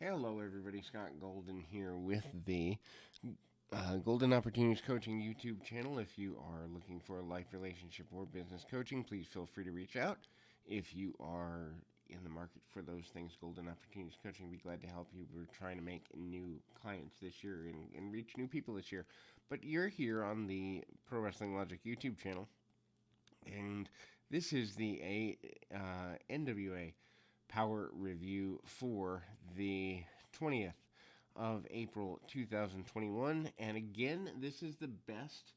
Hello, everybody. Scott Golden here with the Golden Opportunities Coaching YouTube channel. If you are looking for life, relationship, or business coaching, please feel free to reach out. If you are in the market for those things, Golden Opportunities Coaching, be glad to help you. We're trying to make new clients this year and reach new people this year. But you're here on the Pro Wrestling Logic YouTube channel, and this is the NWA Power Review for the 20th of April 2021. And again, this is the best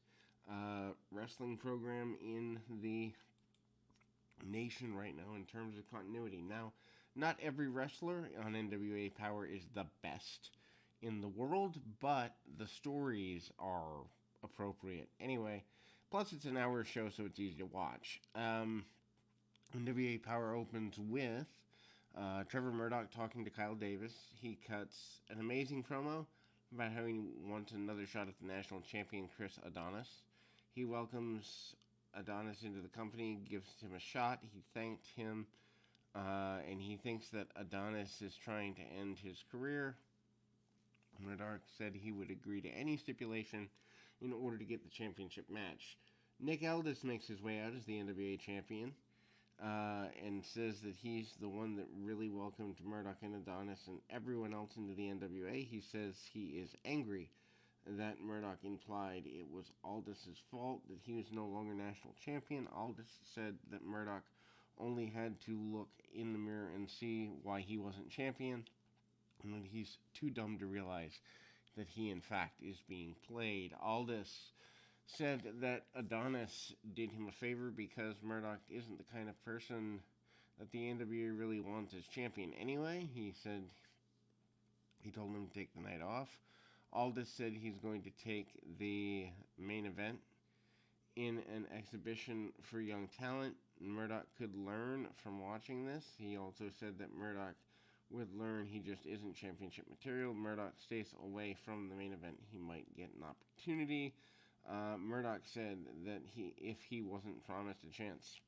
wrestling program in the nation right now in terms of continuity. Now, not every wrestler on NWA Power is the best in the world, but the stories are appropriate. Anyway, plus it's an hour show, so it's easy to watch. NWA Power opens with Trevor Murdoch talking to Kyle Davis. He cuts an amazing promo about how he wants another shot at the national champion Chris Adonis. He welcomes Adonis into the company, gives him a shot. He thanked him, and he thinks that Adonis is trying to end his career. Murdoch said he would agree to any stipulation in order to get the championship match. Nick Aldis makes his way out as the NWA champion. And says that he's the one that really welcomed Murdoch and Adonis and everyone else into the NWA. He says he is angry that Murdoch implied it was Aldis's fault that he was no longer national champion. Aldis said that Murdoch only had to look in the mirror and see why he wasn't champion, and that he's too dumb to realize that he, in fact, is being played. Aldis said that Adonis did him a favor because Murdoch isn't the kind of person that the NWA really wants as champion anyway. He said he told him to take the night off. Aldis said he's going to take the main event in an exhibition for young talent. Murdoch could learn from watching this. He also said that Murdoch would learn he just isn't championship material. Murdoch stays away from the main event. He might get an opportunity. Murdoch said that if he wasn't promised a chance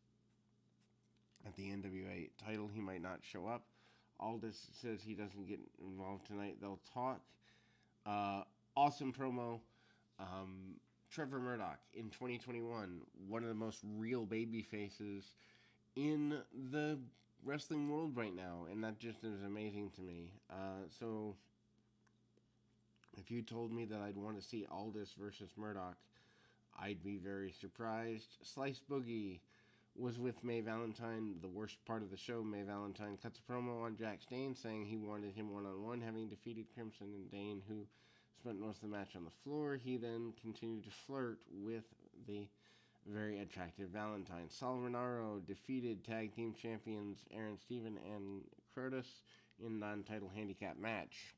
at the NWA title, he might not show up. Aldis says he doesn't get involved tonight. They'll talk. Awesome promo. Trevor Murdoch in 2021, one of the most real baby faces in the wrestling world right now, and that just is amazing to me. So if you told me that I'd want to see Aldis versus Murdoch, I'd be very surprised. Slice Boogie was with May Valentine. The worst part of the show, May Valentine cuts a promo on Jax Dane saying he wanted him one-on-one, having defeated Crimson and Dane, who spent most of the match on the floor. He then continued to flirt with the very attractive Valentine. Sal Rinauro defeated tag team champions Aaron Stephen and Crotus in non-title handicap match.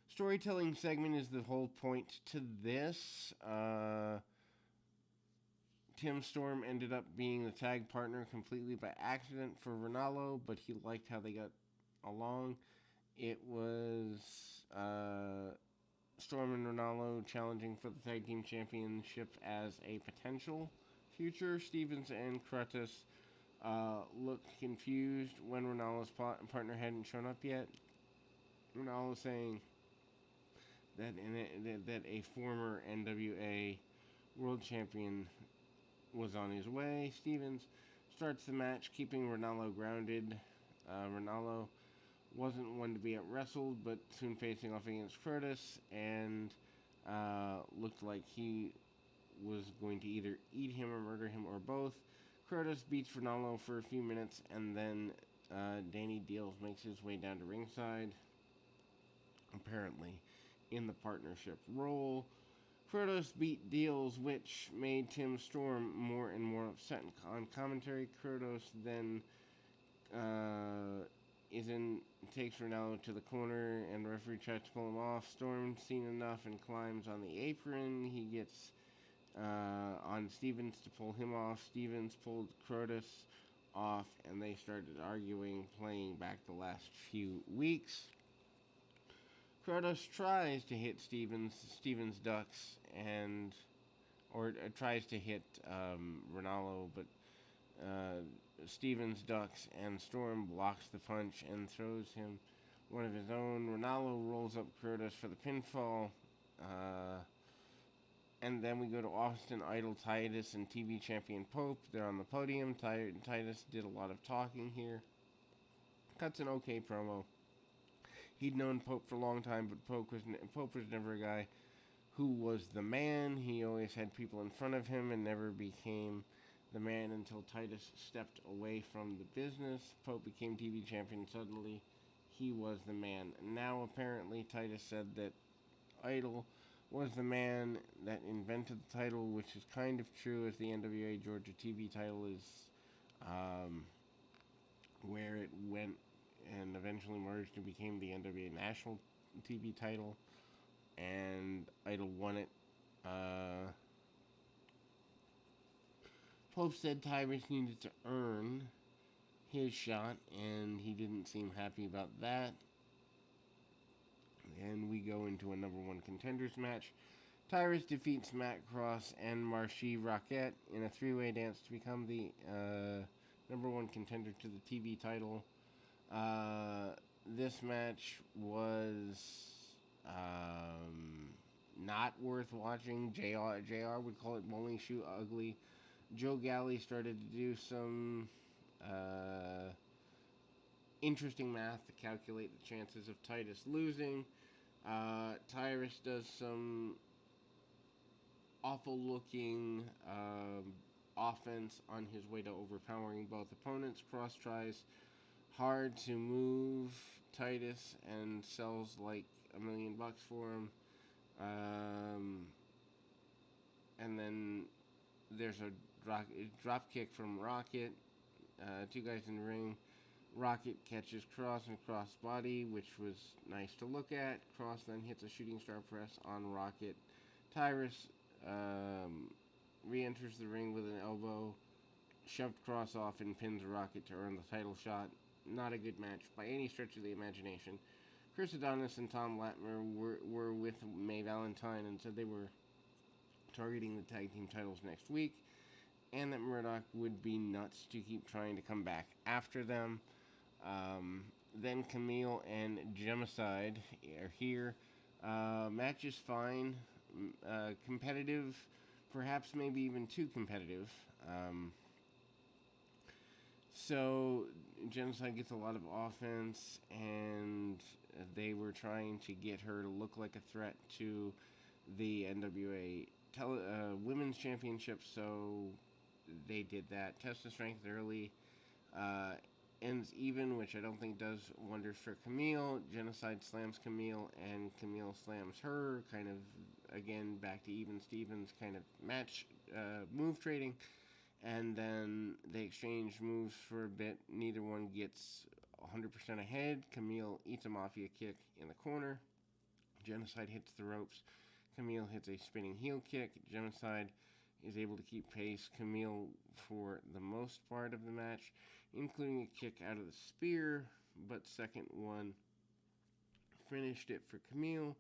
Storytelling segment is the whole point to this. Tim Storm ended up being the tag partner completely by accident for Ranallo, but he liked how they got along. It was Storm and Ranallo challenging for the tag team championship as a potential future. Stevens and Crotus looked confused when Ranallo's partner hadn't shown up yet. Ranallo saying that a former NWA world champion was on his way. Stevens starts the match, keeping Ranallo grounded. Ranallo wasn't one to be out-wrestled, but soon facing off against Curtis, and looked like he was going to either eat him or murder him or both. Curtis beats Ranallo for a few minutes, and then Danny Deals makes his way down to ringside, apparently in the partnership role. Curtis beat Deals, which made Tim Storm more and more upset on commentary. Curtis then takes Ranallo to the corner, and the referee tries to pull him off. Storm's seen enough and climbs on the apron. He gets on Stevens to pull him off. Stevens pulled Curtis off, and they started arguing, playing back the last few weeks. Krotos tries to hit Stevens. Stevens ducks or tries to hit Ranallo, but Stevens ducks and Storm blocks the punch and throws him one of his own. Ronaldo rolls up Curtis for the pinfall. And then we go to Austin Idol Titus and TV champion Pope. They're on the podium. Titus did a lot of talking here. Cuts an okay promo. He'd known Pope for a long time, but Pope was never a guy who was the man. He always had people in front of him and never became the man until Titus stepped away from the business. Pope became TV champion. Suddenly, he was the man. Now, apparently, Titus said that Idol was the man that invented the title, which is kind of true, as the NWA Georgia TV title is where it went and eventually merged and became the NWA National TV title, and Idol won it. Pope said Tyrus needed to earn his shot, and he didn't seem happy about that. And we go into a number one contenders match. Tyrus defeats Matt Cross and Marcy Rockette in a three-way dance to become the number one contender to the TV title. This match was not worth watching. JR would call it bowling shoe ugly. Joe Galli started to do some interesting math to calculate the chances of Titus losing. Tyrus does some awful looking offense on his way to overpowering both opponents. Cross tries hard to move Titus and sells like $1 million for him. And then there's a drop kick from Rocket. Two guys in the ring. Rocket catches Cross and Cross body, which was nice to look at. Cross then hits a shooting star press on Rocket. Tyrus re-enters the ring with an elbow, shoved Cross off, and pins Rocket to earn the title shot. Not a good match by any stretch of the imagination. Chris Adonis and Tom Latimer were with May Valentine and said they were targeting the tag team titles next week, and that Murdoch would be nuts to keep trying to come back after them. Then Camille and Gemicide are here. Match is fine. Competitive, perhaps maybe even too competitive. So Genocide gets a lot of offense, and they were trying to get her to look like a threat to the NWA Women's Championship, so they did that. Test of strength early. Ends even, which I don't think does wonders for Camille. Genocide slams Camille, and Camille slams her. Kind of, again, back to even Stevens kind of match move trading. And then they exchange moves for a bit. Neither one gets 100% ahead. Camille eats a mafia kick in the corner. Genocide hits the ropes. Camille hits a spinning heel kick. Genocide is able to keep pace. Camille for the most part of the match, including a kick out of the spear, but second one finished it for Camille.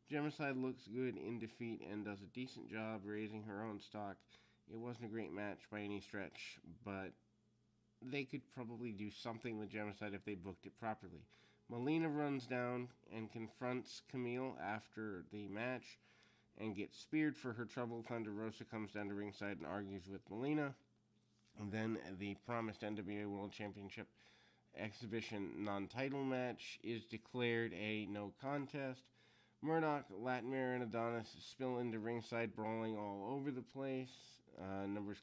Genocide looks good in defeat and does a decent job raising her own stock. It wasn't a great match by any stretch, but they could probably do something with Genocide if they booked it properly. Melina runs down and confronts Camille after the match and gets speared for her trouble. Thunder Rosa comes down to ringside and argues with Melina. And then the promised NWA World Championship exhibition non-title match is declared a no contest. Murdoch, Latimer, and Adonis spill into ringside, brawling all over the place. Numbers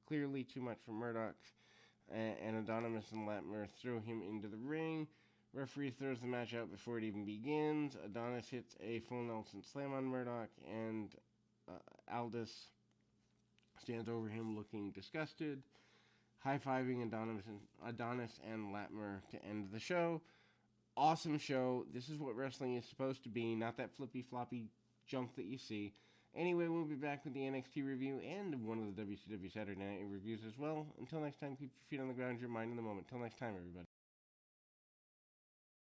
clearly too much for Murdoch. And Adonis and Latimer throw him into the ring. Referee throws the match out before it even begins. Adonis hits a full Nelson slam on Murdoch, and Aldis stands over him looking disgusted, high-fiving Adonis and Latimer to end the show. Awesome show. This is what wrestling is supposed to be, not that flippy-floppy junk that you see. Anyway, we'll be back with the NXT review and one of the WCW Saturday Night reviews as well. Until next time, keep your feet on the ground, your mind in the moment. Until next time, everybody.